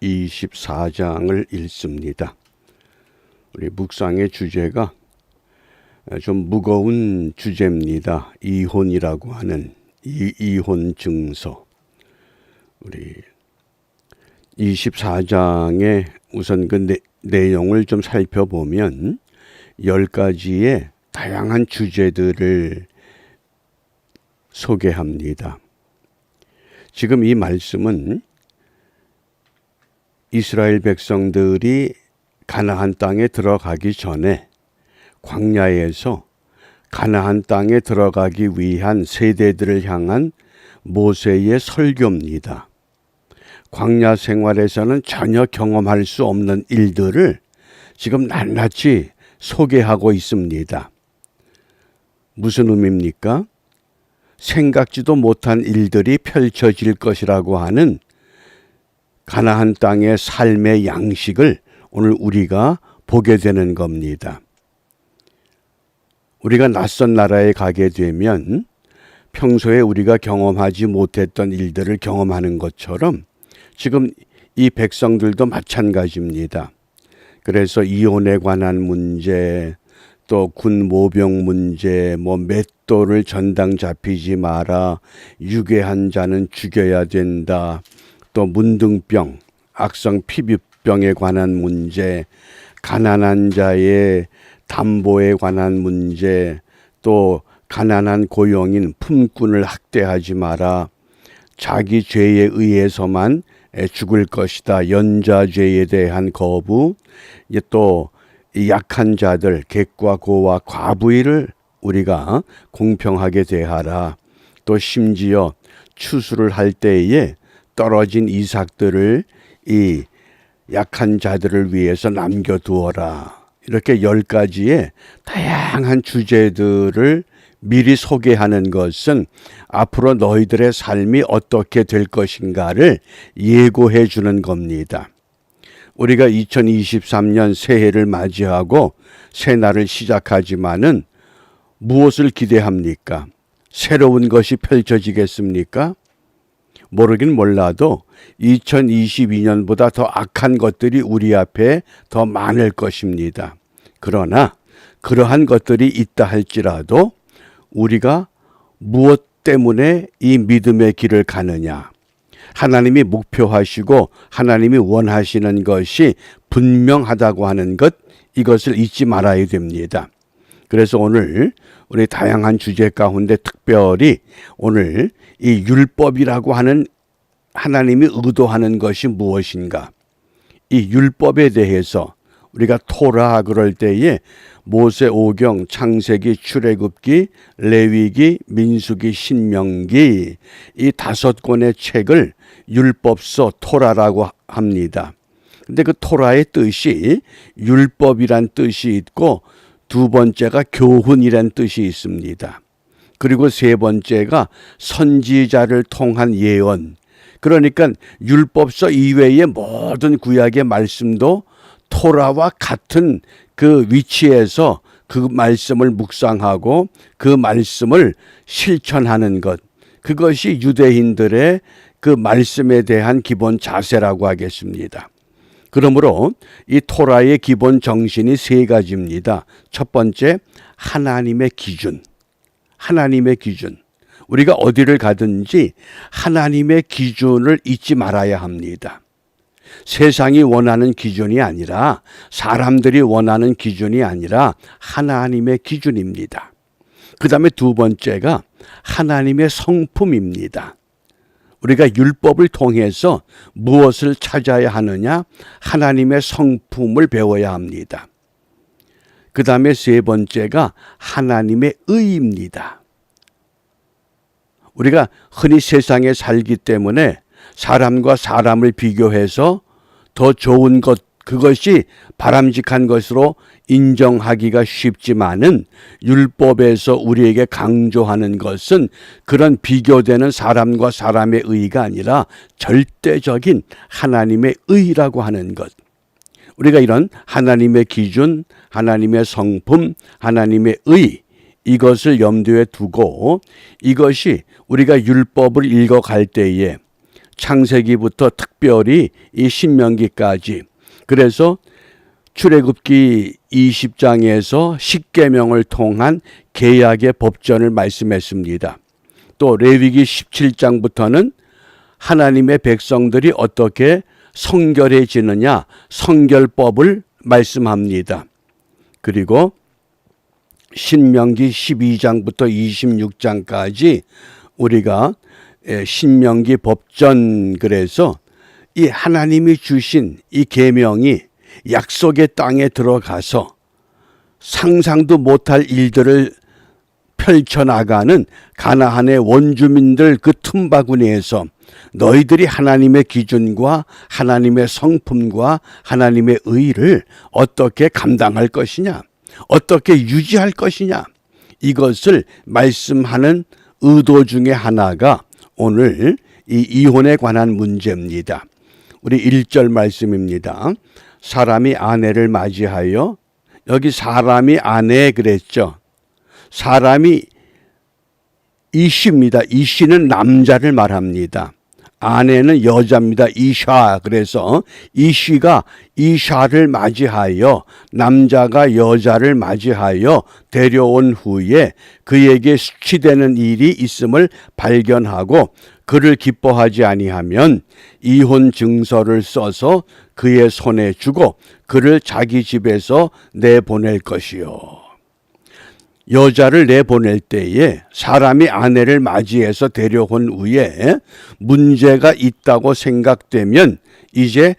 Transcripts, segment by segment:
24장을 읽습니다. 우리 묵상의 주제가 좀 무거운 주제입니다. 이혼이라고 하는 이혼 증서. 우리 24장의 우선 그 내용을 좀 살펴보면 10가지의 다양한 주제들을 소개합니다. 지금 이 말씀은 이스라엘 백성들이 가나안 땅에 들어가기 전에 광야에서 가나안 땅에 들어가기 위한 세대들을 향한 모세의 설교입니다. 광야 생활에서는 전혀 경험할 수 없는 일들을 지금 낱낱이 소개하고 있습니다. 무슨 의미입니까? 생각지도 못한 일들이 펼쳐질 것이라고 하는 가나안 땅의 삶의 양식을 오늘 우리가 보게 되는 겁니다. 우리가 낯선 나라에 가게 되면 평소에 우리가 경험하지 못했던 일들을 경험하는 것처럼 지금 이 백성들도 마찬가지입니다. 그래서 이혼에 관한 문제, 또 군 모병 문제, 맷돌을 전당 잡히지 마라, 유괴한 자는 죽여야 된다, 또 문둥병, 악성 피부병에 관한 문제, 가난한 자의 담보에 관한 문제, 또 가난한 고용인 품꾼을 학대하지 마라, 자기 죄에 의해서만 죽을 것이다, 연좌죄에 대한 거부, 또 약한 자들, 객과 고와 과부를 우리가 공평하게 대하라, 또 심지어 추수를 할 때에 떨어진 이삭들을 이 약한 자들을 위해서 남겨두어라. 이렇게 10가지의 다양한 주제들을 미리 소개하는 것은 앞으로 너희들의 삶이 어떻게 될 것인가를 예고해 주는 겁니다. 우리가 2023년 새해를 맞이하고 새날을 시작하지만은 무엇을 기대합니까? 새로운 것이 펼쳐지겠습니까? 모르긴 몰라도 2022년보다 더 악한 것들이 우리 앞에 더 많을 것입니다. 그러나 그러한 것들이 있다 할지라도 우리가 무엇 때문에 이 믿음의 길을 가느냐? 하나님이 목표하시고 하나님이 원하시는 것이 분명하다고 하는 것, 이것을 잊지 말아야 됩니다. 그래서 오늘 우리 다양한 주제 가운데 특별히 오늘 이 율법이라고 하는 하나님이 의도하는 것이 무엇인가? 이 율법에 대해서 우리가 토라 그럴 때에 모세오경, 창세기, 출애굽기, 레위기, 민수기, 신명기 이 5권의 책을 율법서 토라라고 합니다. 근데 그 토라의 뜻이 율법이란 뜻이 있고 두 번째가 교훈이란 뜻이 있습니다. 그리고 세 번째가 선지자를 통한 예언. 그러니까 율법서 이외의 모든 구약의 말씀도 토라와 같은 그 위치에서 그 말씀을 묵상하고 그 말씀을 실천하는 것. 그것이 유대인들의 그 말씀에 대한 기본 자세라고 하겠습니다. 그러므로 이 토라의 기본 정신이 3가지입니다. 첫 번째, 하나님의 기준. 하나님의 기준. 우리가 어디를 가든지 하나님의 기준을 잊지 말아야 합니다. 세상이 원하는 기준이 아니라, 사람들이 원하는 기준이 아니라 하나님의 기준입니다. 그 다음에 두 번째가 하나님의 성품입니다. 우리가 율법을 통해서 무엇을 찾아야 하느냐? 하나님의 성품을 배워야 합니다. 그 다음에 세 번째가 하나님의 의입니다. 우리가 흔히 세상에 살기 때문에 사람과 사람을 비교해서 더 좋은 것, 그것이 바람직한 것으로 인정하기가 쉽지만은 율법에서 우리에게 강조하는 것은 그런 비교되는 사람과 사람의 의가 아니라 절대적인 하나님의 의라고 하는 것. 우리가 이런 하나님의 기준, 하나님의 성품, 하나님의 의, 이것을 염두에 두고 이것이 우리가 율법을 읽어갈 때에 창세기부터 특별히 이 신명기까지, 그래서 출애굽기 20장에서 십계명을 통한 계약의 법전을 말씀했습니다. 또 레위기 17장부터는 하나님의 백성들이 어떻게 성결해지느냐, 성결법을 말씀합니다. 그리고 신명기 12장부터 26장까지 우리가 신명기 법전, 그래서 이 하나님이 주신 이 계명이 약속의 땅에 들어가서 상상도 못할 일들을 펼쳐나가는 가나안의 원주민들 그 틈바구니에서 너희들이 하나님의 기준과 하나님의 성품과 하나님의 의를 어떻게 감당할 것이냐, 어떻게 유지할 것이냐, 이것을 말씀하는 의도 중에 하나가 오늘 이 이혼에 관한 문제입니다. 우리 1절 말씀입니다. 사람이 아내를 맞이하여, 여기 사람이 아내 그랬죠. 사람이 이씨입니다. 이씨는 남자를 말합니다. 아내는 여자입니다. 이샤. 그래서 이씨가 이샤를 맞이하여, 남자가 여자를 맞이하여 데려온 후에 그에게 수치되는 일이 있음을 발견하고 그를 기뻐하지 아니하면 이혼 증서를 써서 그의 손에 주고 그를 자기 집에서 내보낼 것이요. 여자를 내보낼 때에 사람이 아내를 맞이해서 데려온 후에 문제가 있다고 생각되면 이제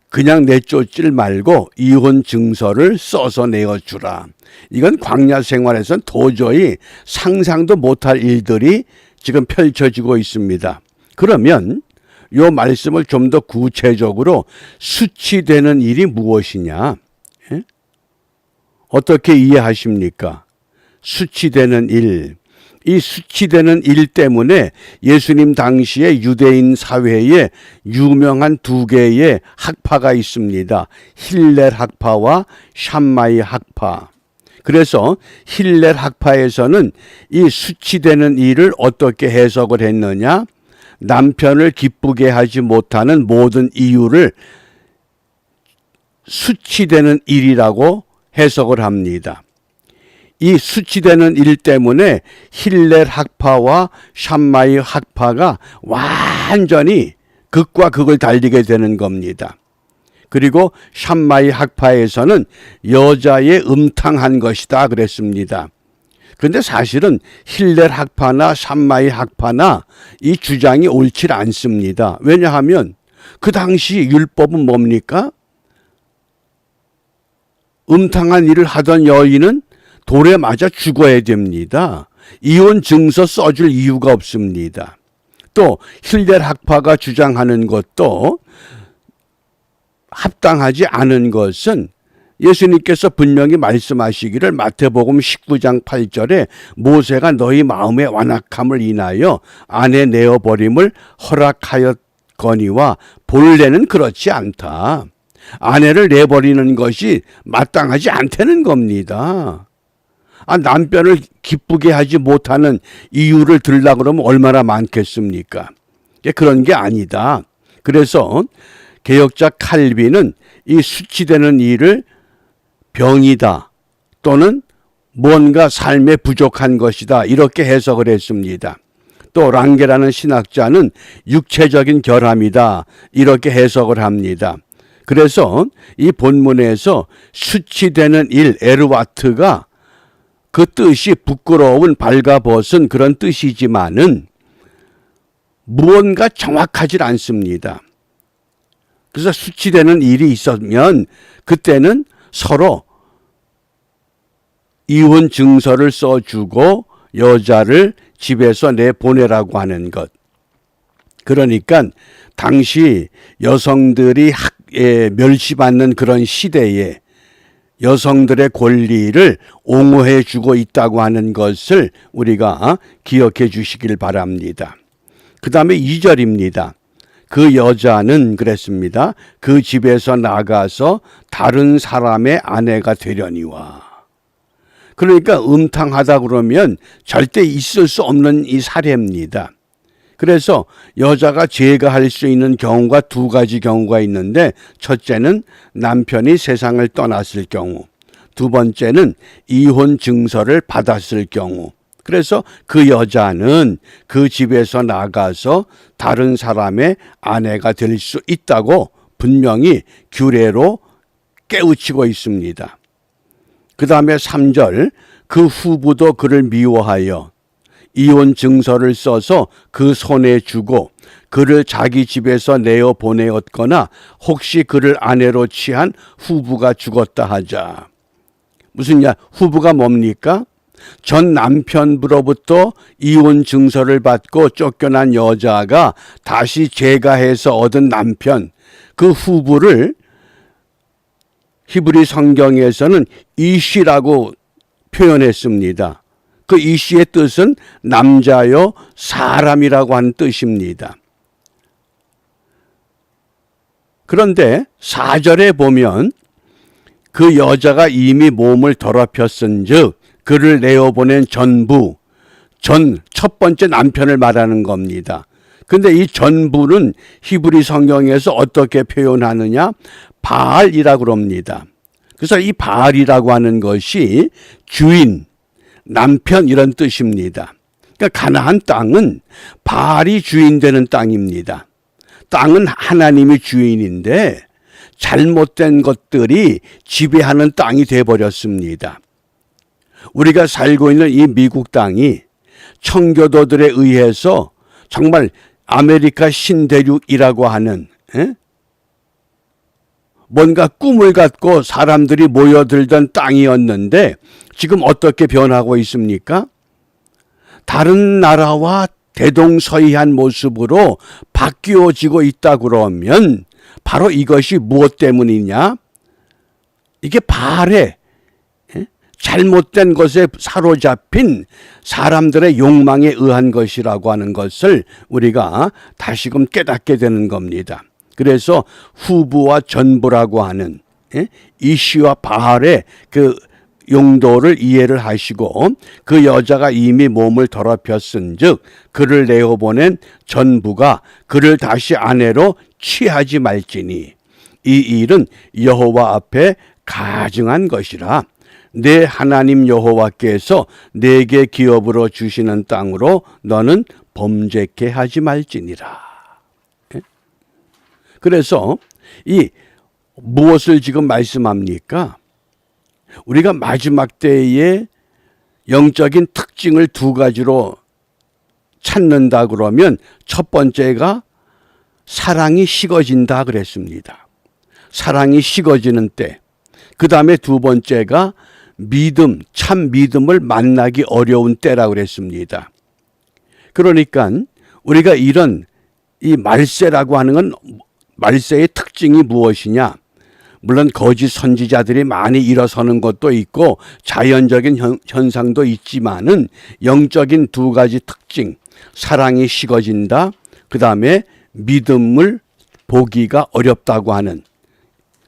그냥 내쫓질 말고 이혼 증서를 써서 내어주라. 이건 광야 생활에서는 도저히 상상도 못할 일들이 지금 펼쳐지고 있습니다. 그러면 이 말씀을 좀 더 구체적으로 수치되는 일이 무엇이냐? 어떻게 이해하십니까? 수치되는 일. 이 수치되는 일 때문에 예수님 당시에 유대인 사회에 유명한 두 개의 학파가 있습니다. 힐렐 학파와 샴마이 학파. 그래서 힐렐 학파에서는 이 수치되는 일을 어떻게 해석을 했느냐? 남편을 기쁘게 하지 못하는 모든 이유를 수치되는 일이라고 해석을 합니다. 이 수치되는 일 때문에 힐렐 학파와 샴마이 학파가 완전히 극과 극을 달리게 되는 겁니다. 그리고 샴마이 학파에서는 여자의 음탕한 것이다 그랬습니다. 그런데 사실은 힐렐 학파나 샴마이 학파나 이 주장이 옳지 않습니다. 왜냐하면 그 당시 율법은 뭡니까? 음탕한 일을 하던 여인은 돌에 맞아 죽어야 됩니다. 이혼 증서 써줄 이유가 없습니다. 또 힐렐 학파가 주장하는 것도 합당하지 않은 것은 예수님께서 분명히 말씀하시기를 마태복음 19장 8절에 모세가 너희 마음의 완악함을 인하여 아내 내어버림을 허락하였거니와 본래는 그렇지 않다. 아내를 내버리는 것이 마땅하지 않다는 겁니다. 남편을 기쁘게 하지 못하는 이유를 들으려고 그러면 얼마나 많겠습니까? 그런 게 아니다. 그래서 개혁자 칼빈은 이 수치되는 일을 병이다 또는 뭔가 삶에 부족한 것이다 이렇게 해석을 했습니다. 또 랑게라는 신학자는 육체적인 결함이다 이렇게 해석을 합니다. 그래서 이 본문에서 수치되는 일, 에르와트가 그 뜻이 부끄러운, 발가벗은 그런 뜻이지만은 무언가 정확하지 않습니다. 그래서 수치되는 일이 있으면 그때는 서로 이혼 증서를 써주고 여자를 집에서 내보내라고 하는 것. 그러니까 당시 여성들이 멸시받는 그런 시대에 여성들의 권리를 옹호해 주고 있다고 하는 것을 우리가 기억해 주시길 바랍니다. 그 다음에 2절입니다. 그 여자는 그랬습니다. 그 집에서 나가서 다른 사람의 아내가 되려니와. 그러니까 음탕하다 그러면 절대 있을 수 없는 이 사례입니다. 그래서 여자가 제거할 수 있는 경우가 두 가지 경우가 있는데, 첫째는 남편이 세상을 떠났을 경우, 두 번째는 이혼 증서를 받았을 경우. 그래서 그 여자는 그 집에서 나가서 다른 사람의 아내가 될 수 있다고 분명히 규례로 깨우치고 있습니다. 그 다음에 3절, 그 후부도 그를 미워하여 이혼 증서를 써서 그 손에 주고 그를 자기 집에서 내어 보내었거나 혹시 그를 아내로 취한 후부가 죽었다 하자. 무슨 후부가 뭡니까? 전 남편으로부터 이혼 증서를 받고 쫓겨난 여자가 다시 재가해서 얻은 남편, 그 후부를 히브리 성경에서는 이시라고 표현했습니다. 그 이시의 뜻은 남자요 사람이라고 하는 뜻입니다. 그런데 4절에 보면 그 여자가 이미 몸을 더럽혔은즉 그를 내어보낸 전부, 첫 번째 남편을 말하는 겁니다. 근데 이 전부는 히브리 성경에서 어떻게 표현하느냐? 바알이라고 그럽니다. 그래서 이 바알이라고 하는 것이 주인, 남편 이런 뜻입니다. 그러니까 가나안 땅은 바알이 주인 되는 땅입니다. 땅은 하나님이 주인인데 잘못된 것들이 지배하는 땅이 되어버렸습니다. 우리가 살고 있는 이 미국 땅이 청교도들에 의해서 정말 아메리카 신대륙이라고 하는 뭔가 꿈을 갖고 사람들이 모여들던 땅이었는데 지금 어떻게 변하고 있습니까? 다른 나라와 대동서이한 모습으로 바뀌어지고 있다 그러면 바로 이것이 무엇 때문이냐? 이게 바알의 잘못된 것에 사로잡힌 사람들의 욕망에 의한 것이라고 하는 것을 우리가 다시금 깨닫게 되는 겁니다. 그래서 후부와 전부라고 하는 이시와 바알의 그 용도를 이해를 하시고 그 여자가 이미 몸을 더럽혔은즉 그를 내어보낸 전부가 그를 다시 아내로 취하지 말지니 이 일은 여호와 앞에 가증한 것이라 내 하나님 여호와께서 내게 기업으로 주시는 땅으로 너는 범죄케 하지 말지니라. 그래서 이 무엇을 지금 말씀합니까? 우리가 마지막 때에 영적인 특징을 두 가지로 찾는다 그러면 첫 번째가 사랑이 식어진다 그랬습니다. 사랑이 식어지는 때. 그 다음에 두 번째가 믿음, 참 믿음을 만나기 어려운 때라고 그랬습니다. 그러니까 우리가 이런 이 말세라고 하는 건 말세의 특징이 무엇이냐? 물론 거짓 선지자들이 많이 일어서는 것도 있고 자연적인 현상도 있지만은 영적인 두 가지 특징, 사랑이 식어진다. 그 다음에 믿음을 보기가 어렵다고 하는.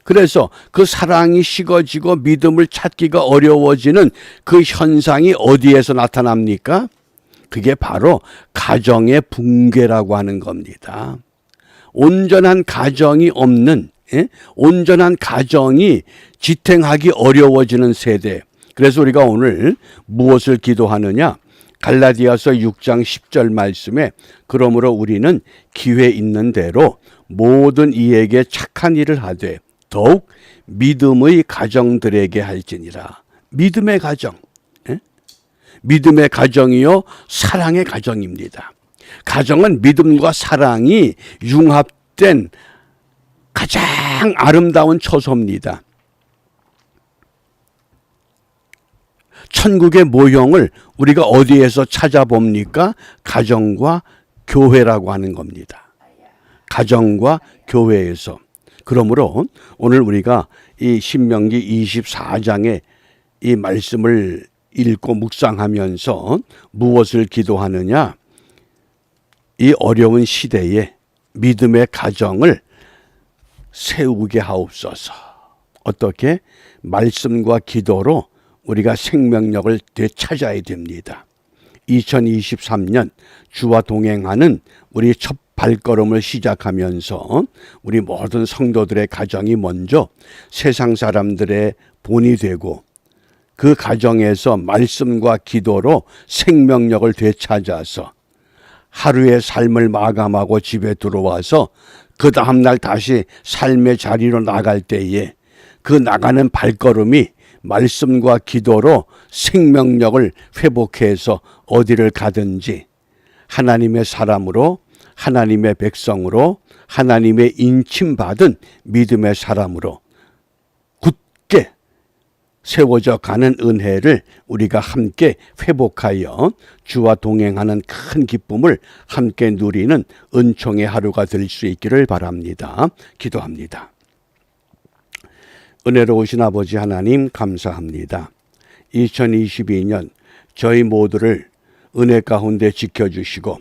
그래서 그 사랑이 식어지고 믿음을 찾기가 어려워지는 그 현상이 어디에서 나타납니까? 그게 바로 가정의 붕괴라고 하는 겁니다. 온전한 가정이 없는, 온전한 가정이 지탱하기 어려워지는 세대. 그래서 우리가 오늘 무엇을 기도하느냐? 갈라디아서 6장 10절 말씀에 그러므로 우리는 기회 있는 대로 모든 이에게 착한 일을 하되 더욱 믿음의 가정들에게 할지니라. 믿음의 가정. 믿음의 가정이요 사랑의 가정입니다. 가정은 믿음과 사랑이 융합된 가장 아름다운 처소입니다. 천국의 모형을 우리가 어디에서 찾아봅니까? 가정과 교회라고 하는 겁니다. 가정과 교회에서. 그러므로 오늘 우리가 이 신명기 24장의 이 말씀을 읽고 묵상하면서 무엇을 기도하느냐? 이 어려운 시대에 믿음의 가정을 세우게 하옵소서. 어떻게? 말씀과 기도로 우리가 생명력을 되찾아야 됩니다. 2023년 주와 동행하는 우리 첫 발걸음을 시작하면서 우리 모든 성도들의 가정이 먼저 세상 사람들의 본이 되고 그 가정에서 말씀과 기도로 생명력을 되찾아서 하루의 삶을 마감하고 집에 들어와서 그 다음날 다시 삶의 자리로 나갈 때에 그 나가는 발걸음이 말씀과 기도로 생명력을 회복해서 어디를 가든지 하나님의 사람으로, 하나님의 백성으로, 하나님의 인침받은 믿음의 사람으로 굳게 세워져 가는 은혜를 우리가 함께 회복하여 주와 동행하는 큰 기쁨을 함께 누리는 은총의 하루가 될 수 있기를 바랍니다. 기도합니다. 은혜로우신 아버지 하나님 감사합니다. 2022년 저희 모두를 은혜 가운데 지켜주시고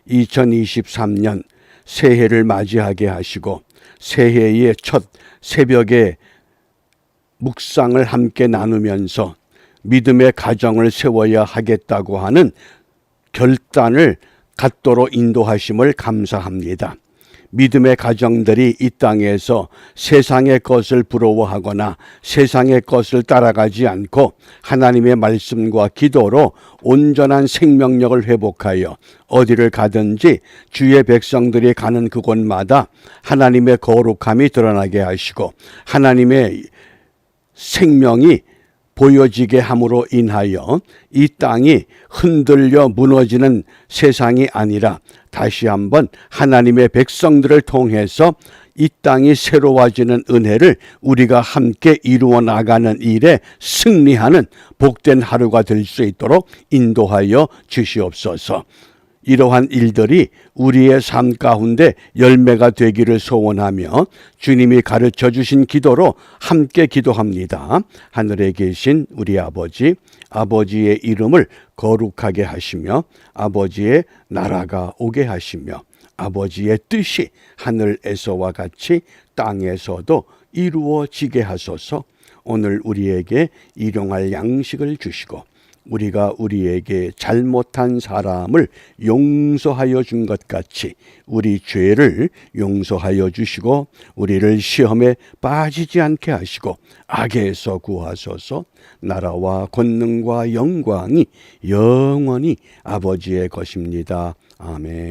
2023년 새해를 맞이하게 하시고 새해의 첫 새벽에 묵상을 함께 나누면서 믿음의 가정을 세워야 하겠다고 하는 결단을 갖도록 인도하심을 감사합니다. 믿음의 가정들이 이 땅에서 세상의 것을 부러워하거나 세상의 것을 따라가지 않고 하나님의 말씀과 기도로 온전한 생명력을 회복하여 어디를 가든지 주의 백성들이 가는 그곳마다 하나님의 거룩함이 드러나게 하시고 하나님의 생명이 보여지게 함으로 인하여 이 땅이 흔들려 무너지는 세상이 아니라 다시 한번 하나님의 백성들을 통해서 이 땅이 새로워지는 은혜를 우리가 함께 이루어 나가는 일에 승리하는 복된 하루가 될 수 있도록 인도하여 주시옵소서. 이러한 일들이 우리의 삶 가운데 열매가 되기를 소원하며 주님이 가르쳐 주신 기도로 함께 기도합니다. 하늘에 계신 우리 아버지, 아버지의 이름을 거룩하게 하시며 아버지의 나라가 오게 하시며 아버지의 뜻이 하늘에서와 같이 땅에서도 이루어지게 하소서. 오늘 우리에게 일용할 양식을 주시고 우리가 우리에게 잘못한 사람을 용서하여 준 것 같이 우리 죄를 용서하여 주시고 우리를 시험에 빠지지 않게 하시고 악에서 구하소서. 나라와 권능과 영광이 영원히 아버지의 것입니다. 아멘.